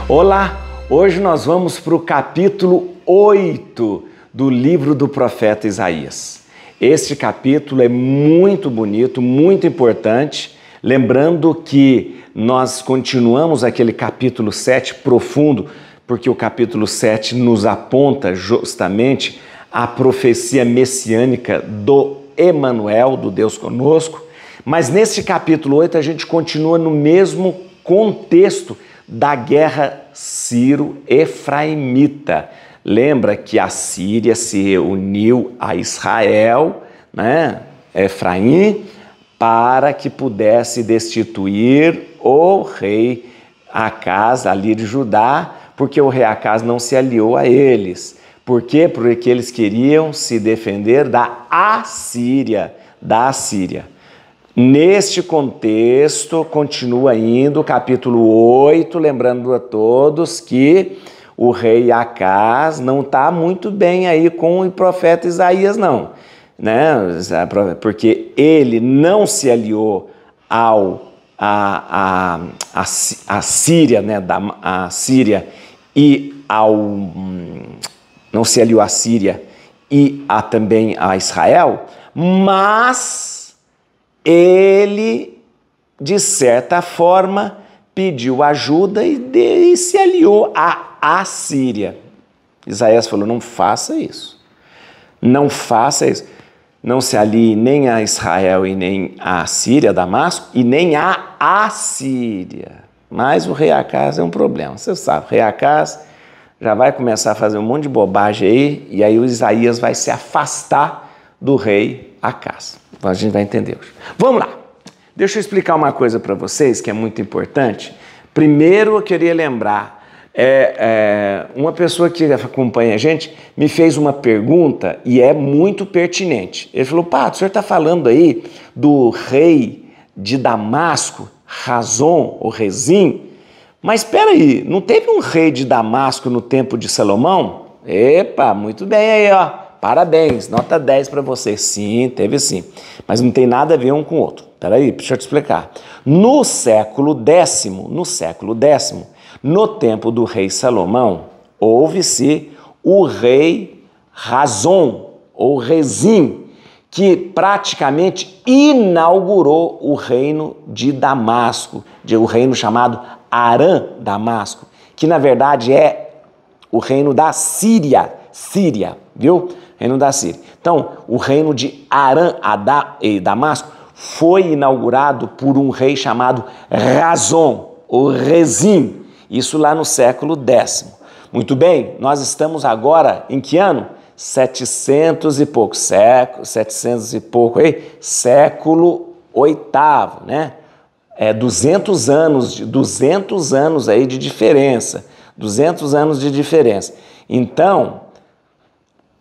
Olá, hoje nós vamos para o capítulo 8 do livro do profeta Isaías. Este capítulo é muito bonito, muito importante, lembrando que nós continuamos aquele capítulo 7 profundo, porque o capítulo 7 nos aponta justamente a profecia messiânica do Emanuel, do Deus conosco, mas nesse capítulo 8 a gente continua no mesmo contexto da guerra sírio-efraimita. Lembra que a Síria se uniu a Israel, Efraim, para que pudesse destituir o rei Acaz ali de Judá, porque o rei Acaz não se aliou a eles. Por quê? Porque eles queriam se defender da Assíria. Neste contexto, continua indo o capítulo 8, lembrando a todos que o rei Acaz não está muito bem aí com o profeta Isaías, não, porque ele não se aliou à Síria, a Síria não se aliou à Síria e também a Israel, mas ele, de certa forma, pediu ajuda e se aliou à Assíria. Isaías falou, não faça isso. Não faça isso. Não se alie nem a Israel e nem a Síria, Damasco, e nem a Assíria. Mas o rei Acaz é um problema. Você sabe, o rei Acaz já vai começar a fazer um monte de bobagem aí, e aí o Isaías vai se afastar do rei Acaz. A gente vai entender hoje. Vamos lá. Deixa eu explicar uma coisa para vocês que é muito importante. Primeiro eu queria lembrar, uma pessoa que acompanha a gente me fez uma pergunta e é muito pertinente. Ele falou, Pato, o senhor está falando aí do rei de Damasco, Razon ou Rezim, mas espera aí, não teve um rei de Damasco no tempo de Salomão? Epa, muito bem aí, ó. Parabéns, nota 10 para você. Sim, teve sim. Mas não tem nada a ver um com o outro. Peraí, deixa eu te explicar. No século X, no tempo do rei Salomão, houve-se o rei Razon, ou Rezim, que praticamente inaugurou o reino de Damasco, o reino chamado Arã-Damasco, que na verdade é o reino da Síria, viu? Reino da Síria. Então, o reino de Arã e Damasco foi inaugurado por um rei chamado Razon, ou Rezim, isso lá no século X. Muito bem, nós estamos agora em que ano? 700 e pouco, século VIII, né? 200 anos aí de diferença, 200 anos de diferença. Então,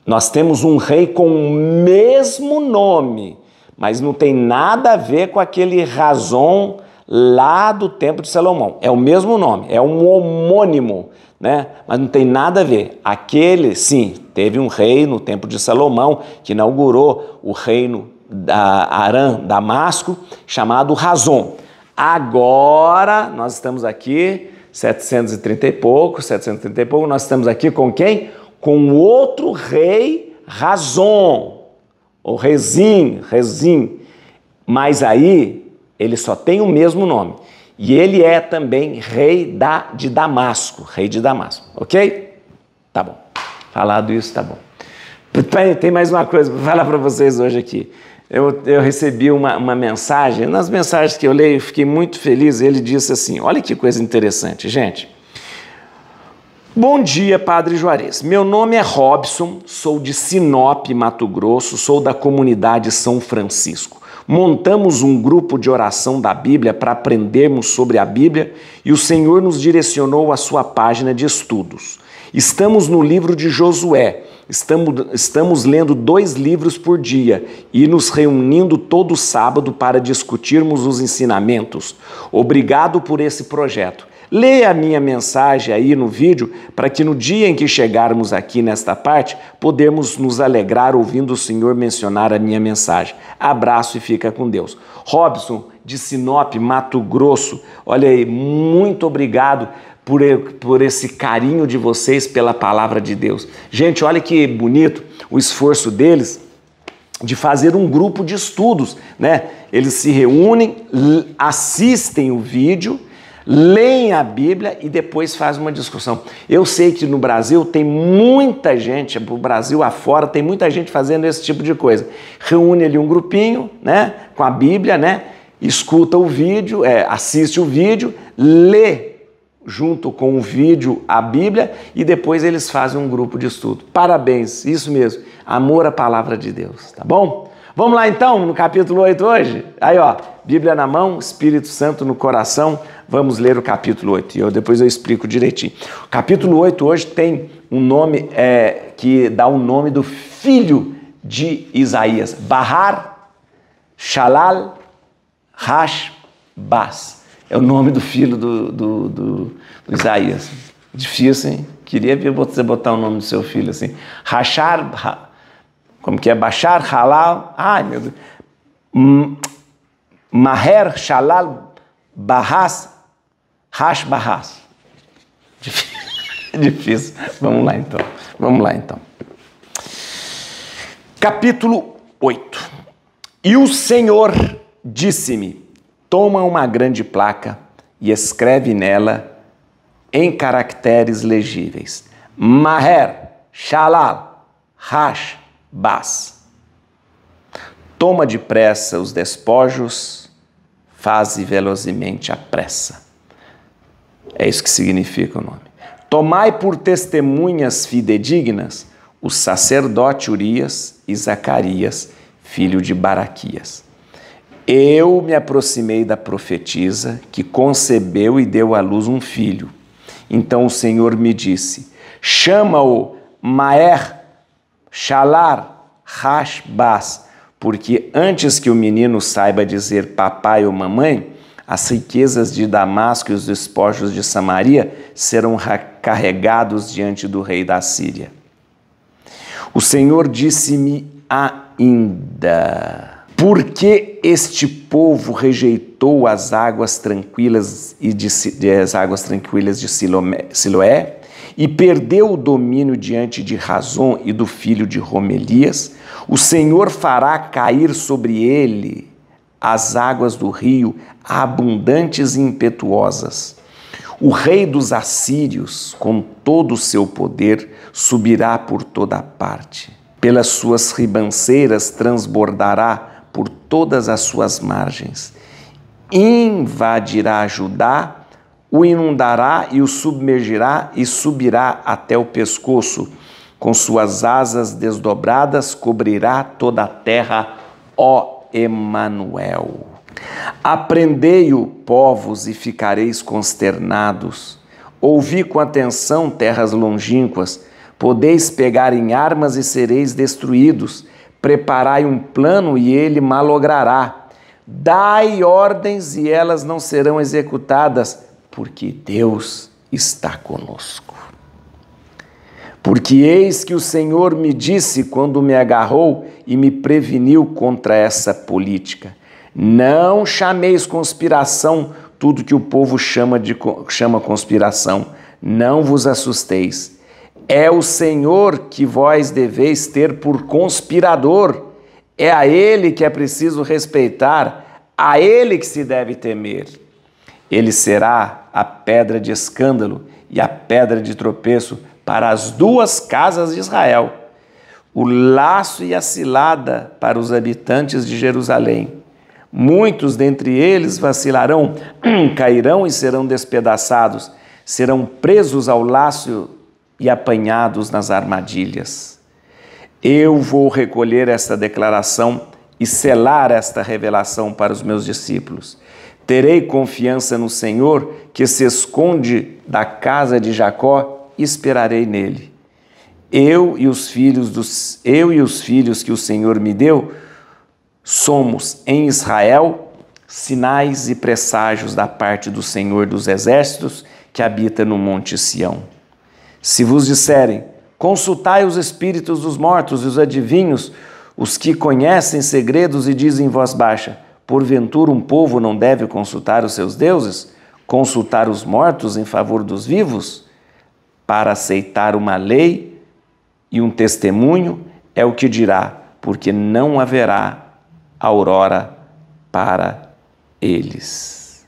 nós temos um rei com o mesmo nome, mas não tem nada a ver com aquele Razon lá do tempo de Salomão. É o mesmo nome, é um homônimo, né? Mas não tem nada a ver. Aquele, sim, teve um rei no tempo de Salomão que inaugurou o reino da Arã-Damasco, chamado Razon. Agora, nós estamos aqui, 730 e pouco, nós estamos aqui com quem? Com outro rei, Razon, ou Rezim, mas aí ele só tem o mesmo nome. E ele é também rei de Damasco, ok? Tá bom. Falado isso, tá bom. Tem mais uma coisa para falar para vocês hoje aqui. Eu recebi uma mensagem, nas mensagens que eu leio, eu fiquei muito feliz, ele disse assim, olha que coisa interessante, gente. Bom dia, Padre Juarez. Meu nome é Robson, sou de Sinop, Mato Grosso, sou da comunidade São Francisco. Montamos um grupo de oração da Bíblia para aprendermos sobre a Bíblia e o Senhor nos direcionou à sua página de estudos. Estamos no livro de Josué, estamos lendo 2 livros por dia e nos reunindo todo sábado para discutirmos os ensinamentos. Obrigado por esse projeto. Leia a minha mensagem aí no vídeo para que no dia em que chegarmos aqui nesta parte, podemos nos alegrar ouvindo o Senhor mencionar a minha mensagem. Abraço e fica com Deus. Robson, de Sinop, Mato Grosso, olha aí, muito obrigado por esse carinho de vocês pela palavra de Deus. Gente, olha que bonito o esforço deles de fazer um grupo de estudos, né? Eles se reúnem, assistem o vídeo, leem a Bíblia e depois fazem uma discussão. Eu sei que no Brasil tem muita gente, pro Brasil afora, tem muita gente fazendo esse tipo de coisa. Reúne ali um grupinho, né, com a Bíblia, né, escuta o vídeo, assiste o vídeo, lê junto com o vídeo a Bíblia e depois eles fazem um grupo de estudo. Parabéns, isso mesmo, amor à palavra de Deus, tá bom? Vamos lá então, no capítulo 8 hoje? Aí ó, Bíblia na mão, Espírito Santo no coração, vamos ler o capítulo 8 e depois eu explico direitinho. O capítulo 8 hoje tem um nome que dá o nome do filho de Isaías, Bahar Shalal Hash-Baz. É o nome do filho do Isaías. Difícil, hein? Queria ver você botar o nome do seu filho assim. Como que é? Bashar Halal. Ai, meu Deus. Maher Shalal Bahas Hash-Bahas. Difícil. Vamos lá então. Capítulo 8. E o Senhor disse-me: toma uma grande placa e escreve nela em caracteres legíveis: Maher Shalal Hash-Baz. Toma depressa os despojos, faze velozmente a pressa. É isso que significa o nome. Tomai por testemunhas fidedignas o sacerdote Urias e Zacarias, filho de Baraquias. Eu me aproximei da profetisa que concebeu e deu à luz um filho. Então o Senhor me disse: chama-o Maher Shalal Hash-Baz, porque antes que o menino saiba dizer papai ou mamãe, as riquezas de Damasco e os despojos de Samaria serão carregados diante do rei da Síria. O Senhor disse-me ainda: porque este povo rejeitou as águas tranquilas de Siloé e perdeu o domínio diante de Razon e do filho de Romelias, o Senhor fará cair sobre ele as águas do rio, abundantes e impetuosas. O rei dos assírios, com todo o seu poder, subirá por toda parte. Pelas suas ribanceiras transbordará por todas as suas margens. Invadirá Judá, o inundará e o submergirá e subirá até o pescoço. Com suas asas desdobradas cobrirá toda a terra, ó Emanuel. Aprendei-o, povos, e ficareis consternados. Ouvi com atenção, terras longínquas. Podeis pegar em armas e sereis destruídos. Preparai um plano e ele malogrará. Dai ordens e elas não serão executadas, porque Deus está conosco. Porque eis que o Senhor me disse quando me agarrou e me preveniu contra essa política: não chameis conspiração tudo que o povo chama conspiração. Não vos assusteis. É o Senhor que vós deveis ter por conspirador. É a Ele que é preciso respeitar, a Ele que se deve temer. Ele será a pedra de escândalo e a pedra de tropeço para as duas casas de Israel, o laço e a cilada para os habitantes de Jerusalém. Muitos dentre eles vacilarão, cairão e serão despedaçados, serão presos ao laço e apanhados nas armadilhas. Eu vou recolher esta declaração e selar esta revelação para os meus discípulos. Terei confiança no Senhor, que se esconde da casa de Jacó, e esperarei nele. Eu e os filhos que o Senhor me deu, somos em Israel sinais e presságios da parte do Senhor dos exércitos, que habita no monte Sião. Se vos disserem: consultai os espíritos dos mortos e os adivinhos, os que conhecem segredos, e dizem em voz baixa: porventura um povo não deve consultar os seus deuses? consultar os mortos em favor dos vivos? Para aceitar uma lei e um testemunho é o que dirá, porque não haverá aurora para eles.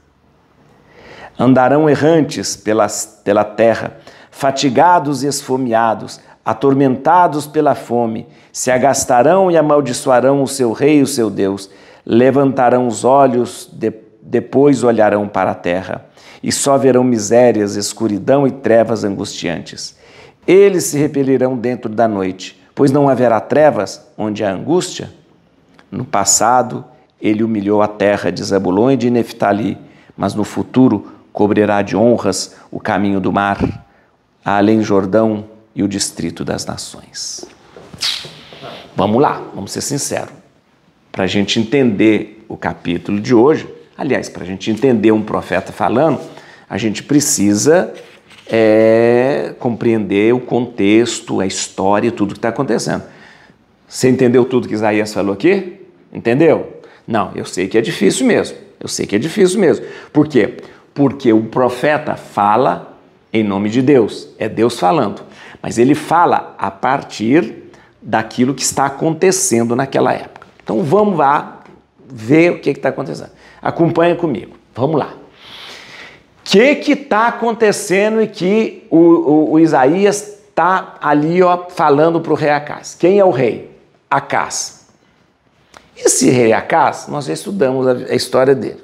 Andarão errantes pela terra, fatigados e esfomeados, atormentados pela fome, se agastarão e amaldiçoarão o seu rei e o seu Deus, levantarão os olhos, depois olharão para a terra, e só verão misérias, escuridão e trevas angustiantes. Eles se repelirão dentro da noite, pois não haverá trevas onde há angústia. No passado, ele humilhou a terra de Zabulon e de Neftali, mas no futuro cobrirá de honras o caminho do mar, além Jordão e o distrito das nações. Vamos lá, vamos ser sinceros. Para a gente entender o capítulo de hoje, aliás, para a gente entender um profeta falando, a gente precisa compreender o contexto, a história, tudo que está acontecendo. Você entendeu tudo que Isaías falou aqui? Entendeu? Não, eu sei que é difícil mesmo. Eu sei que é difícil mesmo. Por quê? Porque o profeta fala em nome de Deus. É Deus falando. Mas ele fala a partir daquilo que está acontecendo naquela época. Então vamos lá ver o que está acontecendo. Acompanha comigo. Vamos lá. O que está acontecendo e que o Isaías está ali falando para o rei Acás? Quem é o rei? Acás. Esse rei Acás, nós já estudamos a história dele.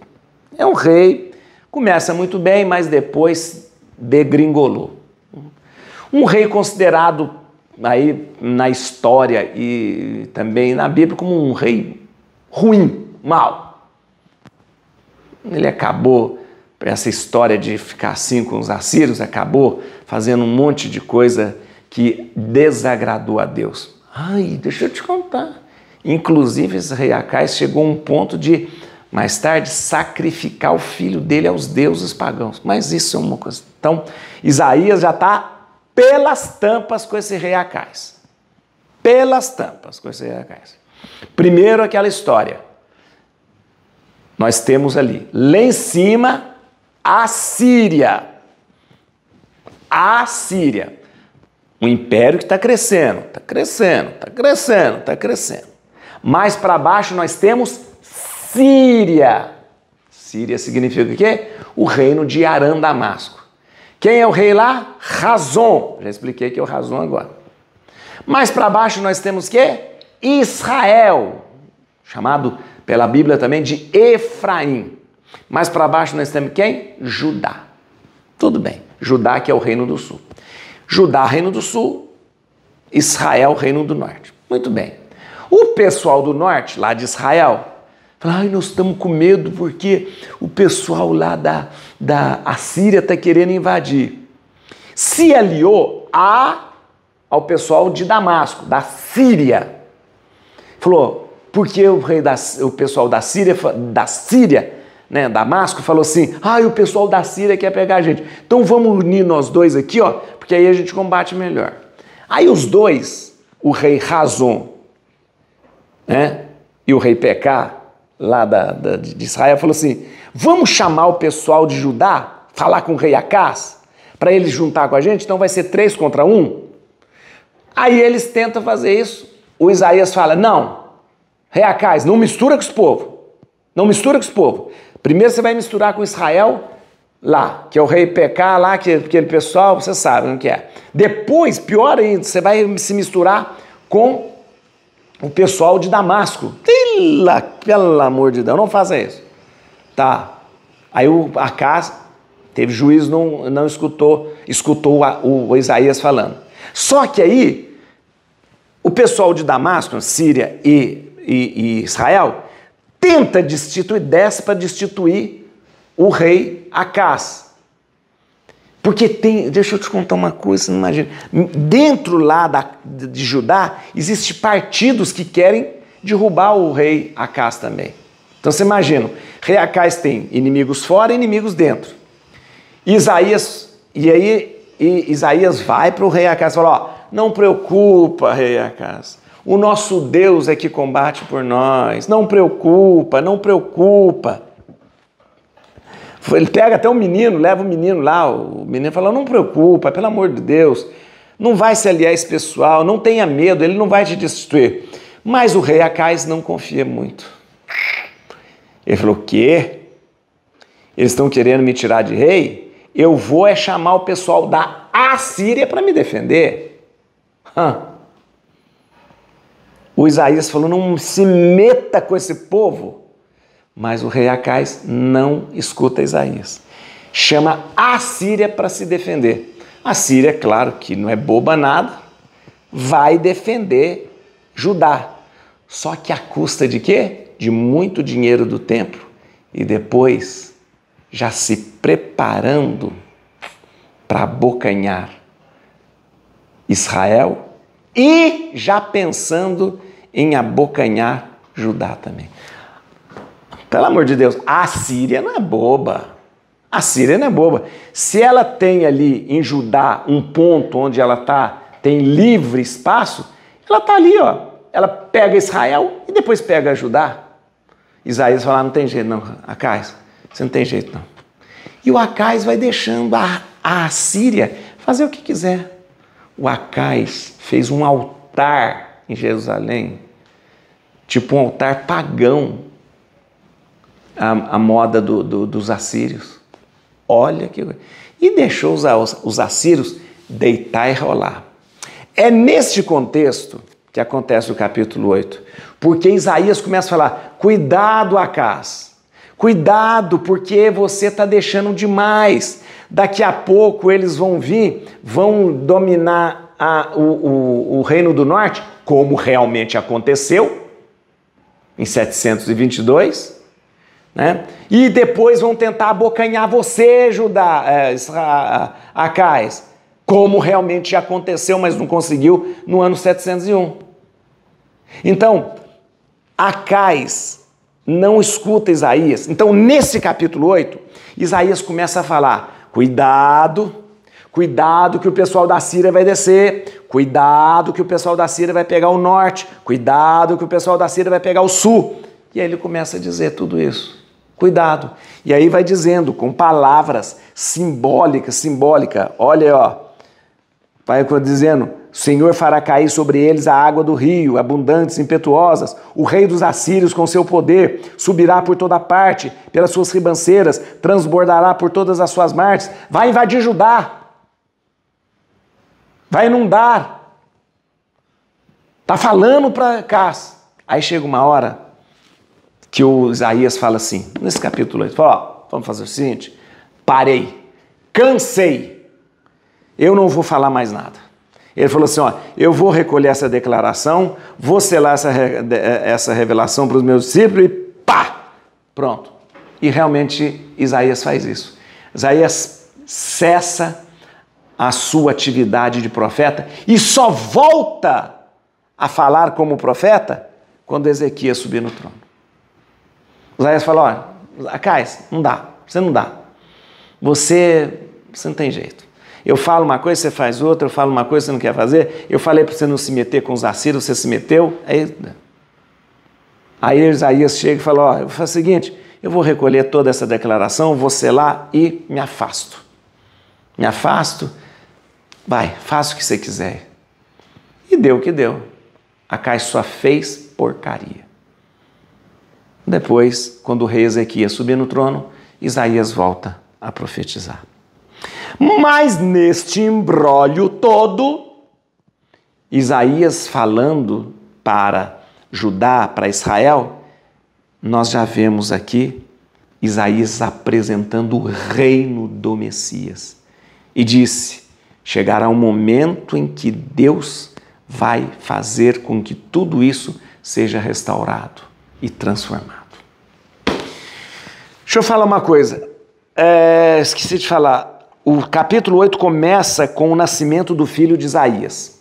É um rei, começa muito bem, mas depois degringolou. Um rei considerado aí na história e também na Bíblia como um rei ruim, mau. Ele acabou, essa história de ficar assim com os assírios, acabou fazendo um monte de coisa que desagradou a Deus. Ai, deixa eu te contar. Inclusive, esse rei Acás chegou a um ponto de, mais tarde, sacrificar o filho dele aos deuses pagãos. Mas isso é uma coisa. Então, Isaías já está pelas tampas com esse rei Acás. Pelas tampas com esse rei Acás. Primeiro, aquela história. Nós temos ali, lá em cima, a Síria. A Síria. Um império que está crescendo, está crescendo, está crescendo, está crescendo. Mais para baixo nós temos Síria. Síria significa o quê? O reino de Aram Damasco. Quem é o rei lá? Razon. Já expliquei que é o Razon agora. Mais para baixo nós temos o quê? Israel, chamado pela Bíblia também de Efraim. Mais para baixo nós temos quem? Judá. Tudo bem. Judá, que é o reino do sul. Judá, reino do sul. Israel, reino do norte. Muito bem. O pessoal do norte, lá de Israel, fala, ai, nós estamos com medo porque o pessoal lá da Assíria está querendo invadir. Se aliou ao pessoal de Damasco, da Síria. Falou, porque o pessoal da Síria, né, Damasco, falou assim, ai, o pessoal da Síria quer pegar a gente. Então vamos unir nós dois aqui, porque aí a gente combate melhor. Aí os dois, o rei Razon, né, e o rei Pecá, lá de Israel, falou assim, vamos chamar o pessoal de Judá, falar com o rei Acás, para eles juntar com a gente, então vai ser 3 contra 1. Aí eles tentam fazer isso. O Isaías fala, não, rei Acás, não mistura com esse povo. Não mistura com esse povo. Primeiro você vai misturar com Israel lá, que é o rei Pecá lá, que aquele pessoal, você sabe o que é. Depois, pior ainda, você vai se misturar com o pessoal de Damasco. Pelo amor de Deus, não faça isso. Tá. Aí o Acás teve juízo, não escutou o Isaías falando. Só que aí, o pessoal de Damasco, Síria e Israel, tenta desce para destituir o rei Acás. Porque deixa eu te contar uma coisa, você não imagina. Dentro lá de Judá, existem partidos que querem derrubar o rei Acás também. Então você imagina, rei Acás tem inimigos fora e inimigos dentro. Isaías vai para o rei Acás e fala, não preocupa, rei Acás. O nosso Deus é que combate por nós. Não preocupa, não preocupa. Ele pega até o menino, leva o menino lá, o menino fala, não preocupa, pelo amor de Deus, não vai se aliar a esse pessoal, não tenha medo, ele não vai te destruir. Mas o rei Acais não confia muito. Ele falou, o quê? Eles estão querendo me tirar de rei? Eu vou chamar o pessoal da Assíria para me defender. O Isaías falou, não se meta com esse povo. Mas o rei Acais não escuta Isaías. Chama a Síria para se defender. A Síria, claro que não é boba nada, vai defender Judá. Só que à custa de quê? De muito dinheiro do templo e depois já se preparando para abocanhar Israel e já pensando em abocanhar Judá também. Pelo amor de Deus, a Síria não é boba. A Síria não é boba. Se ela tem ali em Judá um ponto onde ela tem livre espaço, ela está ali, ó. Ela pega Israel e depois pega Judá. Isaías fala, não tem jeito não, Acais, você não tem jeito não. E o Acais vai deixando a Síria fazer o que quiser. O Acais fez um altar em Jerusalém, tipo um altar pagão, a moda dos assírios. Olha que... E deixou os assírios deitar e rolar. É neste contexto que acontece o capítulo 8. Porque Isaías começa a falar, cuidado, Acaz, cuidado, porque você está deixando demais. Daqui a pouco eles vão vir, vão dominar o Reino do Norte, como realmente aconteceu, em 722, né? E depois vão tentar abocanhar você, Judá, Acais, como realmente aconteceu, mas não conseguiu no ano 701. Então, Acais não escuta Isaías. Então, nesse capítulo 8, Isaías começa a falar, cuidado que o pessoal da Síria vai descer, cuidado que o pessoal da Síria vai pegar o norte, cuidado que o pessoal da Síria vai pegar o sul. E aí ele começa a dizer tudo isso. Cuidado. E aí vai dizendo com palavras simbólicas. Olha aí, ó. Vai dizendo, o Senhor fará cair sobre eles a água do rio, abundantes, impetuosas. O rei dos assírios com seu poder subirá por toda parte, pelas suas ribanceiras, transbordará por todas as suas margens. Vai invadir Judá. Vai inundar. Tá falando para cá. Aí chega uma hora que o Isaías fala assim, nesse capítulo 8, fala, ó, vamos fazer o seguinte, parei, cansei, eu não vou falar mais nada. Ele falou assim, ó, eu vou recolher essa declaração, vou selar essa revelação para os meus discípulos e pá, pronto. E realmente Isaías faz isso. Isaías cessa a sua atividade de profeta e só volta a falar como profeta quando Ezequias subir no trono. Isaías falou, olha, Acais, não dá, você não dá. Você não tem jeito. Eu falo uma coisa, você faz outra, eu falo uma coisa, você não quer fazer. Eu falei para você não se meter com os assírios, você se meteu. Aí Isaías chega e fala, ó, eu vou fazer o seguinte, eu vou recolher toda essa declaração, vou selar e me afasto. Me afasto, vai, faça o que você quiser. E deu o que deu. Acais só fez porcaria. Depois, quando o rei Ezequias subir no trono, Isaías volta a profetizar. Mas neste imbróglio todo, Isaías falando para Judá, para Israel, nós já vemos aqui Isaías apresentando o reino do Messias. E disse, chegará um momento em que Deus vai fazer com que tudo isso seja restaurado e transformado. Deixa eu falar uma coisa, esqueci de falar, o capítulo 8 começa com o nascimento do filho de Isaías,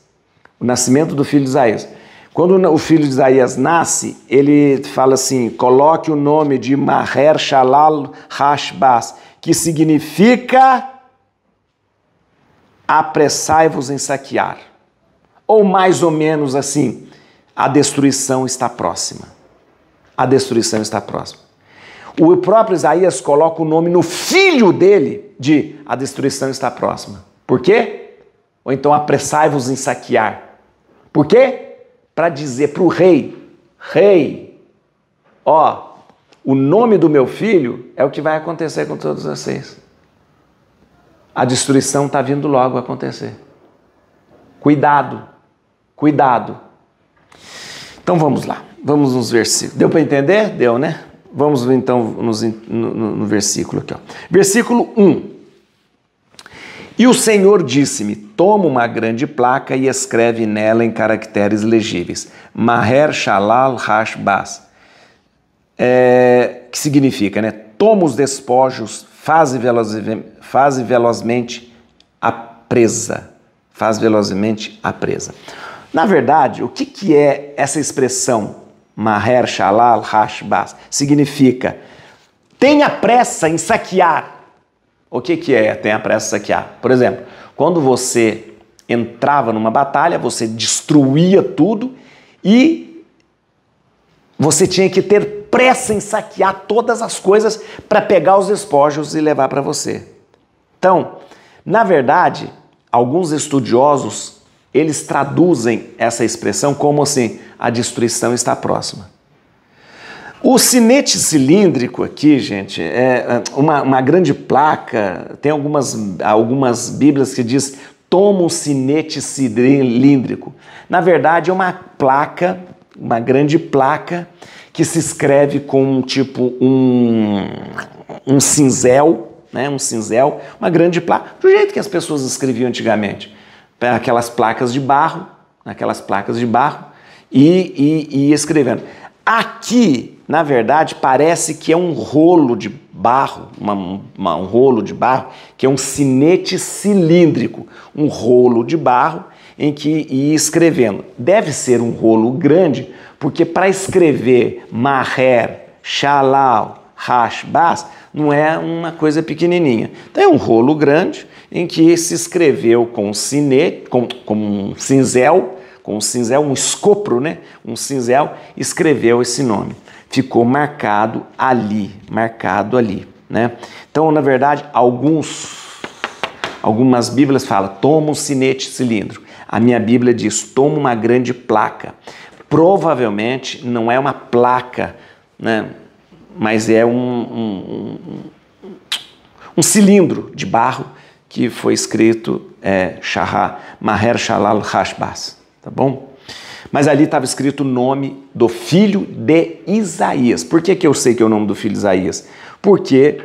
o nascimento do filho de Isaías. Quando o filho de Isaías nasce, ele fala assim, coloque o nome de Maher Shalal Hashbaz, que significa apressai-vos em saquear, ou mais ou menos assim, a destruição está próxima. A destruição está próxima. O próprio Isaías coloca o nome no filho dele de a destruição está próxima. Por quê? Ou então apressai-vos em saquear. Por quê? Para dizer para o rei, ó, o nome do meu filho é o que vai acontecer com todos vocês. A destruição está vindo logo a acontecer. Cuidado, cuidado. Então vamos lá, vamos nos versículos. Deu para entender? Deu, né? Vamos então no versículo aqui. Ó. Versículo 1. E o Senhor disse-me, toma uma grande placa e escreve nela em caracteres legíveis. Maher Shalal Hashbaz. Que significa, né? Toma os despojos, faze velozmente a presa. Faz velozmente a presa. Na verdade, o que é essa expressão Maher Shalal Hashbaz? Significa tenha pressa em saquear. O que é tenha pressa em saquear? Por exemplo, quando você entrava numa batalha, você destruía tudo e você tinha que ter pressa em saquear todas as coisas para pegar os despojos e levar para você. Então, na verdade, alguns estudiosos, eles traduzem essa expressão como assim, a destruição está próxima. O sinete cilíndrico aqui, gente, é uma grande placa, tem algumas bíblias que diz toma um sinete cilíndrico. Na verdade, é uma placa, uma grande placa, que se escreve com tipo um cinzel, né? Um cinzel, uma grande placa, do jeito que as pessoas escreviam antigamente. Aquelas placas de barro, e escrevendo. Aqui, na verdade, parece que é um rolo de barro, um rolo de barro, que é um sinete cilíndrico, um rolo de barro em que ia escrevendo. Deve ser um rolo grande, porque para escrever Maher, Shalal, Hashbaz, não é uma coisa pequenininha. Então é um rolo grande em que se escreveu com um sinete, com um cinzel, um escopro, né? Um cinzel, escreveu esse nome. Ficou marcado ali, né? Então, na verdade, algumas bíblias falam, toma um sinete cilíndrico. A minha Bíblia diz, toma uma grande placa. Provavelmente não é uma placa, né? Mas é um cilindro de barro que foi escrito Maher Shalal Hashbaz, tá bom? Mas ali estava escrito o nome do filho de Isaías. Por que eu sei que é o nome do filho de Isaías? Porque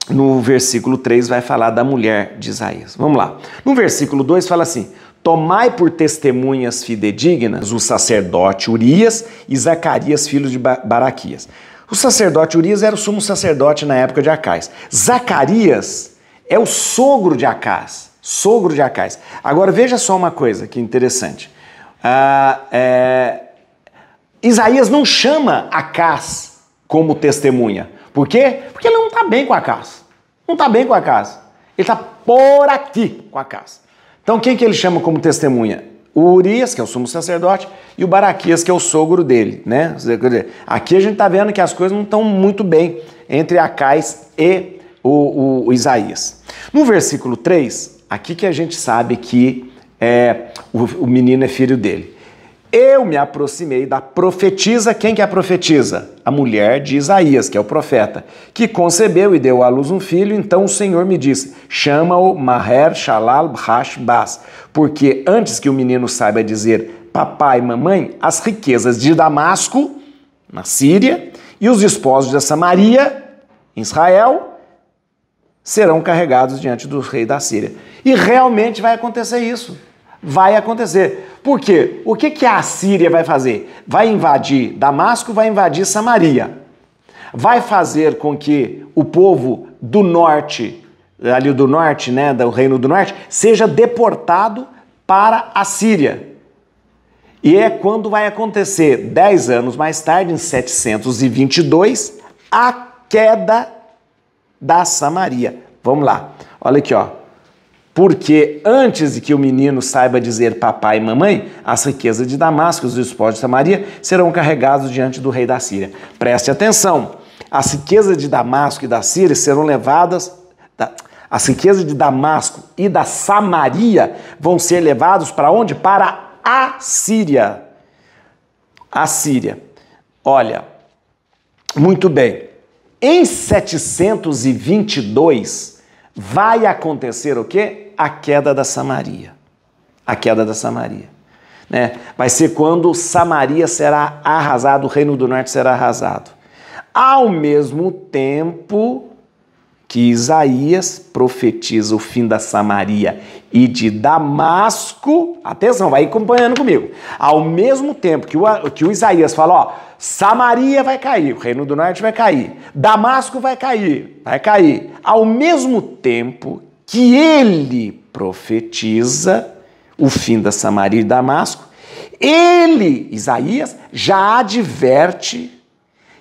no versículo 3 vai falar da mulher de Isaías. Vamos lá. No versículo 2 fala assim, tomai por testemunhas fidedignas o sacerdote Urias e Zacarias, filho de Baraquias. O sacerdote Urias era o sumo sacerdote na época de Acais. Zacarias é o sogro de Acais. Agora veja só uma coisa que interessante. Isaías não chama Acais como testemunha. Por quê? Porque ele não está bem com Acais. Ele está por aqui com Acais. Então quem que ele chama como testemunha? O Urias, que é o sumo sacerdote, e o Baraquias, que é o sogro dele, né? Aqui a gente está vendo que as coisas não estão muito bem entre Acais e o Isaías. No versículo 3, aqui que a gente sabe que o menino é filho dele. Eu me aproximei da profetisa. Quem que é a profetisa? A mulher de Isaías, que é o profeta, que concebeu e deu à luz um filho. Então o Senhor me disse, chama-o Maher Shalal Hashbaz, porque antes que o menino saiba dizer papai, mamãe, as riquezas de Damasco, na Síria, e os despojos de Samaria, em Israel, serão carregados diante do rei da Síria. E realmente vai acontecer isso. Vai acontecer. Por quê? O que a Síria vai fazer? Vai invadir Damasco, vai invadir Samaria. Vai fazer com que o povo do norte, ali do norte, né, do reino do norte, seja deportado para a Síria. E é quando vai acontecer, 10 anos mais tarde, em 722, a queda da Samaria. Vamos lá. Olha aqui, ó. Porque antes de que o menino saiba dizer papai e mamãe, as riquezas de Damasco e os despojos de Samaria serão carregados diante do rei da Síria. Preste atenção, as riquezas de Damasco e da Síria serão levadas... As riquezas de Damasco e da Samaria vão ser levados para onde? Para a Síria. A Síria. Olha, muito bem. Em 722 vai acontecer o quê? A queda da Samaria. A queda da Samaria. Né? Vai ser quando Samaria será arrasada, o reino do norte será arrasado. Ao mesmo tempo que Isaías profetiza o fim da Samaria e de Damasco, atenção, vai acompanhando comigo, ao mesmo tempo que o Isaías fala, ó, Samaria vai cair, o reino do norte vai cair, Damasco vai cair, ao mesmo tempo que ele profetiza o fim da Samaria e Damasco, ele, Isaías, já adverte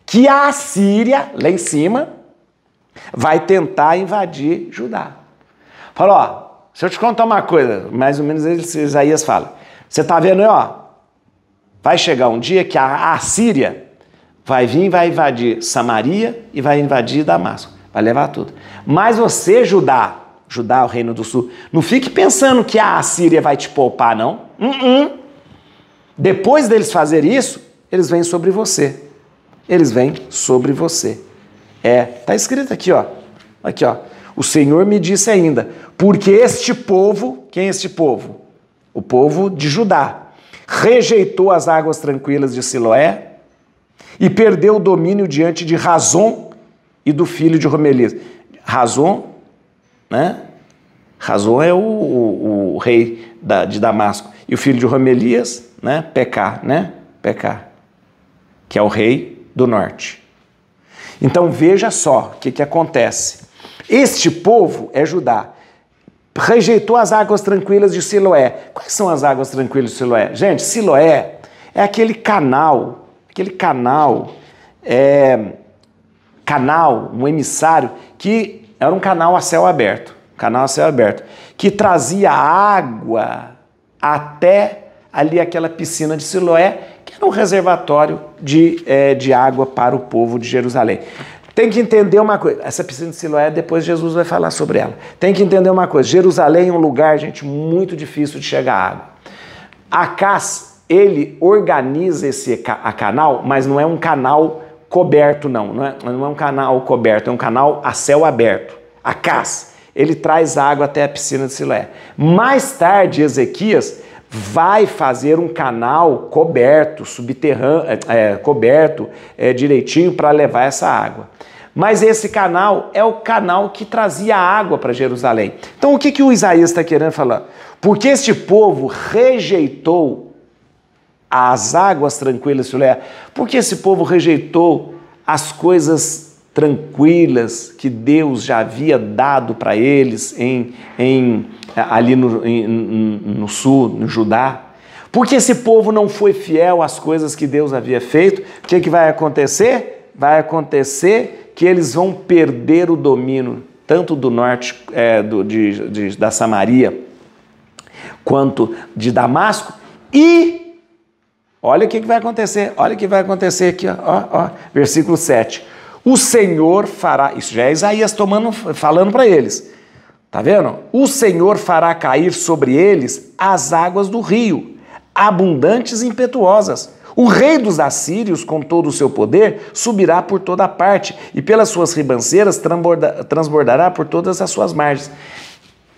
que a Assíria, lá em cima, vai tentar invadir Judá. Fala, ó, se eu te contar uma coisa, mais ou menos Isaías fala, você tá vendo aí, ó, vai chegar um dia que a Assíria vai vir e vai invadir Samaria e vai invadir Damasco, vai levar tudo. Mas você, Judá, o reino do sul, não fique pensando que a Assíria vai te poupar, não. Depois deles fazerem isso, eles vêm sobre você. Eles vêm sobre você. Tá escrito aqui, ó. Aqui, ó. O Senhor me disse ainda, porque este povo, quem é este povo? O povo de Judá, rejeitou as águas tranquilas de Siloé e perdeu o domínio diante de Razon e do filho de Romelias. Razon, né? Razon é o rei de Damasco. E o filho de Romelias, né? Pecá, que é o rei do norte. Então veja só o que acontece. Este povo é Judá. Rejeitou as águas tranquilas de Siloé. Quais são as águas tranquilas de Siloé? Gente, Siloé é aquele canal, um emissário, que era um canal a céu aberto, que trazia água até ali aquela piscina de Siloé, que era um reservatório de água para o povo de Jerusalém. Tem que entender uma coisa, essa piscina de Siloé, depois Jesus vai falar sobre ela. Tem que entender uma coisa, Jerusalém é um lugar, gente, muito difícil de chegar água. Acás, ele organiza a canal, mas não é um canal coberto, não é um canal coberto, é um canal a céu aberto. Acás, ele traz água até a piscina de Siloé. Mais tarde, Ezequias vai fazer um canal coberto, subterrâneo, direitinho para levar essa água. Mas esse canal é o canal que trazia água para Jerusalém. Então o que o Isaías está querendo falar? Porque este povo rejeitou as águas tranquilas de Siloé, porque esse povo rejeitou as coisas tranquilas que Deus já havia dado para eles ali no sul, no Judá. Porque esse povo não foi fiel às coisas que Deus havia feito, o que vai acontecer? Vai acontecer que eles vão perder o domínio, tanto do norte, da Samaria, quanto de Damasco, e olha o que vai acontecer, aqui, ó, versículo 7. O Senhor fará, isso já é Isaías falando para eles, tá vendo? O Senhor fará cair sobre eles as águas do rio, abundantes e impetuosas. O rei dos assírios, com todo o seu poder, subirá por toda parte e pelas suas ribanceiras transbordará por todas as suas margens.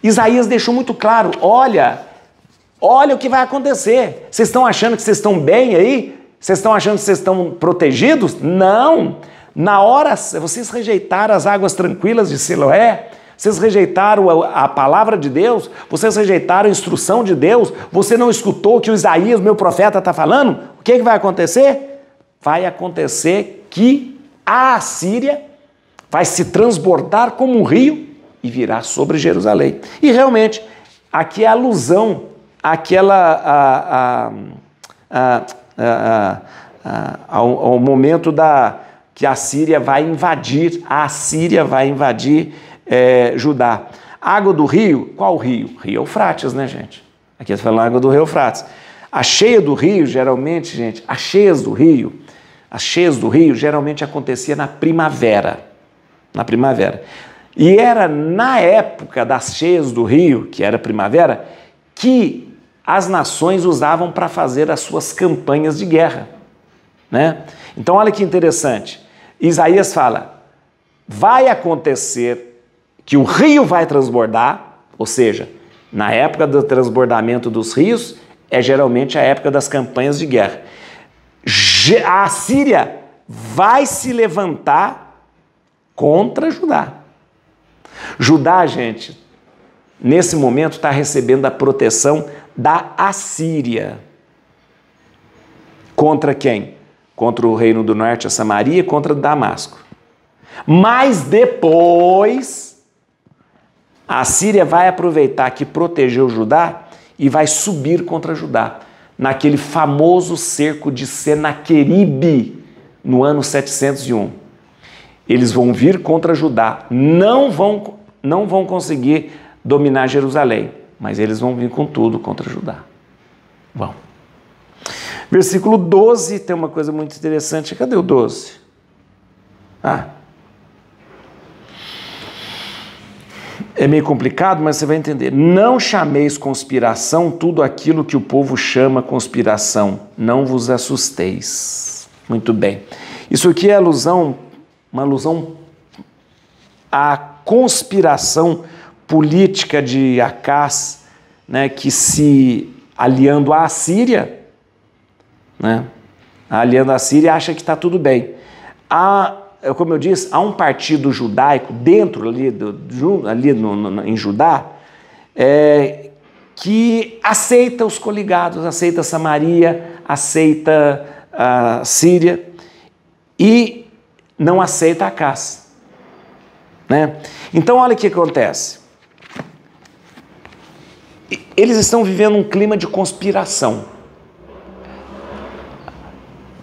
Isaías deixou muito claro, olha o que vai acontecer. Vocês estão achando que vocês estão bem aí? Vocês estão achando que vocês estão protegidos? Não! Na hora, vocês rejeitaram as águas tranquilas de Siloé, vocês rejeitaram a palavra de Deus, vocês rejeitaram a instrução de Deus, você não escutou o que o Isaías, meu profeta, está falando? O que vai acontecer? Vai acontecer que a Assíria vai se transbordar como um rio e virá sobre Jerusalém. E realmente, aqui é a alusão ao momento que a Assíria vai invadir Judá. Água do rio, qual rio? Rio Eufrates, né, gente? Aqui está falando água do rio Eufrates. A cheia do rio, geralmente, gente, as cheias do rio geralmente acontecia na primavera. Na primavera. E era na época das cheias do rio, que era primavera, que as nações usavam para fazer as suas campanhas de guerra, né? Então, olha que interessante. Isaías fala, vai acontecer que o rio vai transbordar, ou seja, na época do transbordamento dos rios, é geralmente a época das campanhas de guerra. A Assíria vai se levantar contra Judá. Judá, gente, nesse momento está recebendo a proteção da Assíria. Contra quem? Contra o reino do norte, a Samaria, contra Damasco. Mas depois, a Assíria vai aproveitar que protegeu Judá e vai subir contra Judá, naquele famoso cerco de Senaqueribe, no ano 701. Eles vão vir contra Judá, não vão conseguir dominar Jerusalém, mas eles vão vir com tudo contra Judá. Bom. Versículo 12 tem uma coisa muito interessante. Cadê o 12? É meio complicado, mas você vai entender. Não chameis conspiração tudo aquilo que o povo chama conspiração. Não vos assusteis. Muito bem. Isso aqui é uma alusão à conspiração política de Acaz, né, que se aliando à Síria, né, aliando à Síria, acha que está tudo bem. Como eu disse, há um partido judaico dentro em Judá que aceita os coligados, aceita Samaria, aceita a Síria e não aceita Acaz, né? Então olha o que acontece. Eles estão vivendo um clima de conspiração.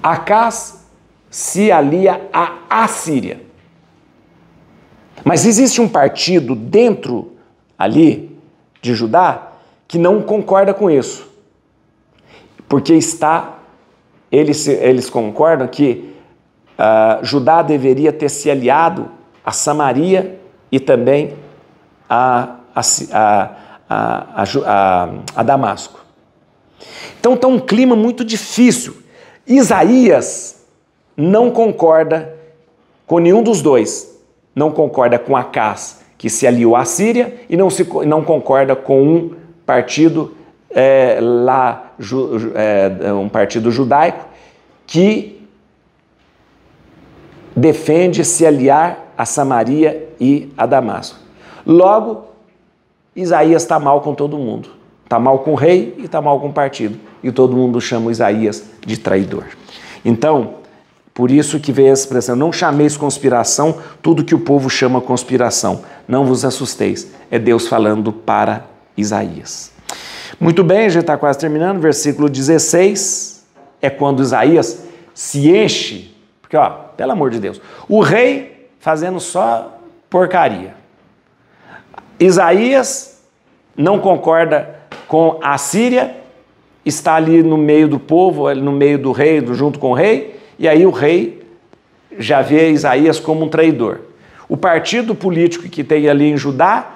Acaz se alia à Assíria. Mas existe um partido dentro ali de Judá que não concorda com isso. Porque eles concordam que Judá deveria ter se aliado a Samaria e também a Damasco. Então está um clima muito difícil. Isaías não concorda com nenhum dos dois. Não concorda com Acaz, que se aliou à Síria, e não concorda com um partido um partido judaico que defende se aliar a Samaria e a Damasco. Logo, Isaías está mal com todo mundo. Está mal com o rei e está mal com o partido. E todo mundo chama Isaías de traidor. Então, por isso que veio a expressão, não chameis conspiração tudo que o povo chama conspiração. Não vos assusteis. É Deus falando para Isaías. Muito bem, a gente está quase terminando. Versículo 16 é quando Isaías se enche. Porque, pelo amor de Deus, o rei fazendo só porcaria. Isaías não concorda com a Síria, está ali no meio do povo, no meio do rei, junto com o rei, e aí o rei já vê Isaías como um traidor. O partido político que tem ali em Judá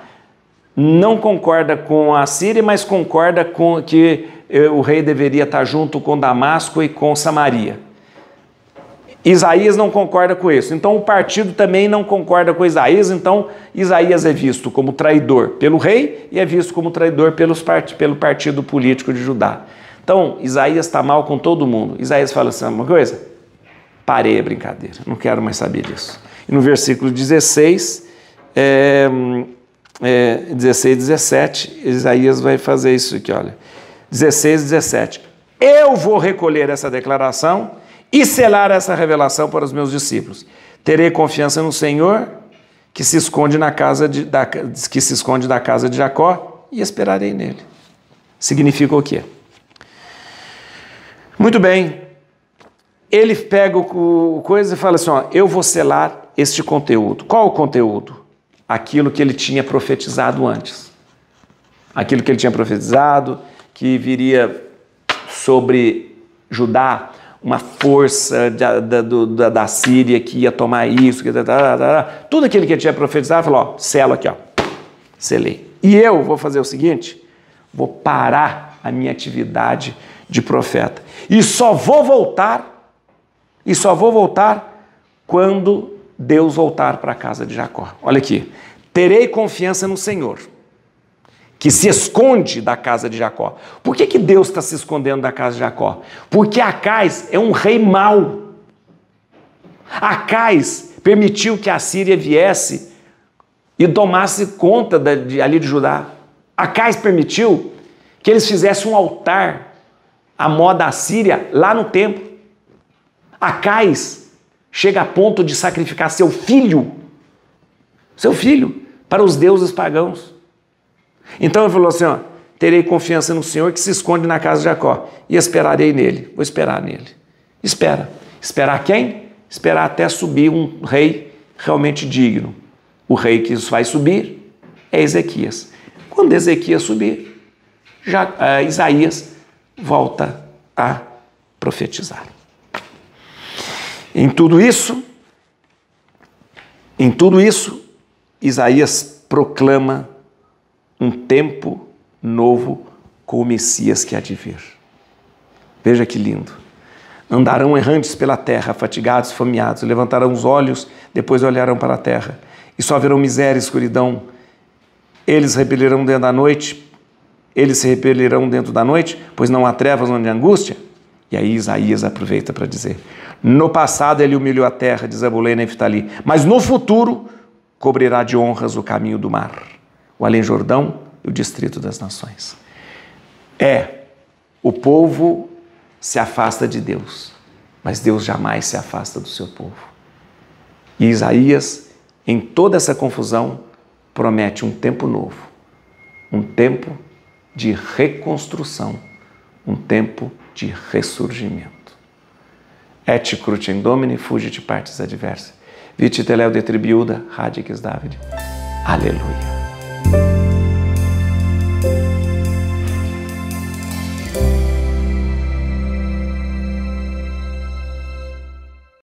não concorda com a Síria, mas concorda com que o rei deveria estar junto com Damasco e com Samaria. Isaías não concorda com isso. Então o partido também não concorda com Isaías, então Isaías é visto como traidor pelo rei e é visto como traidor pelo partido político de Judá. Então Isaías está mal com todo mundo. Isaías fala assim, uma coisa? Parei a brincadeira, não quero mais saber disso. E no versículo 16, 16 e 17, Isaías vai fazer isso aqui, olha. 16 e 17. Eu vou recolher essa declaração e selar essa revelação para os meus discípulos. Terei confiança no Senhor, que se esconde da casa de Jacó, e esperarei nele. Significa o quê? Muito bem. Ele pega o coisa e fala assim, eu vou selar este conteúdo. Qual o conteúdo? aquilo que ele tinha profetizado antes. Aquilo que ele tinha profetizado, que viria sobre Judá uma força da Síria que ia tomar isso, tudo aquilo que ele tinha profetizado, falou, ó, selo aqui, ó, selei. E eu vou fazer o seguinte, vou parar a minha atividade de profeta. E só vou voltar quando Deus voltar para a casa de Jacó. Olha aqui, terei confiança no Senhor, que se esconde da casa de Jacó. Por que Deus está se escondendo da casa de Jacó? Porque Acais é um rei mau. Acais permitiu que a Síria viesse e tomasse conta ali de Judá. Acais permitiu que eles fizessem um altar à moda assíria lá no templo. Acais chega a ponto de sacrificar seu filho, para os deuses pagãos. Então ele falou assim, ó, terei confiança no Senhor que se esconde na casa de Jacó e esperarei nele. Vou esperar nele. Espera. Esperar quem? Esperar até subir um rei realmente digno. O rei que vai subir é Ezequias. Quando Ezequias subir, Isaías volta a profetizar. Em tudo isso, Isaías proclama um tempo novo com o Messias que há de vir. Veja que lindo. Andarão errantes pela terra, fatigados, fameados, levantarão os olhos, depois olharão para a terra, e só verão miséria e escuridão. Eles se repelirão dentro da noite, pois não há trevas onde há angústia. E aí Isaías aproveita para dizer, no passado ele humilhou a terra de Zabulém e Neftali, mas no futuro cobrirá de honras o caminho do mar, o Além-Jordão e o distrito das nações. O povo se afasta de Deus, mas Deus jamais se afasta do seu povo. E Isaías, em toda essa confusão, promete um tempo novo, um tempo de reconstrução, um tempo de ressurgimento. Et crucem Domini fugit partis adversa, vite teleo de tribiuda radix David. Aleluia.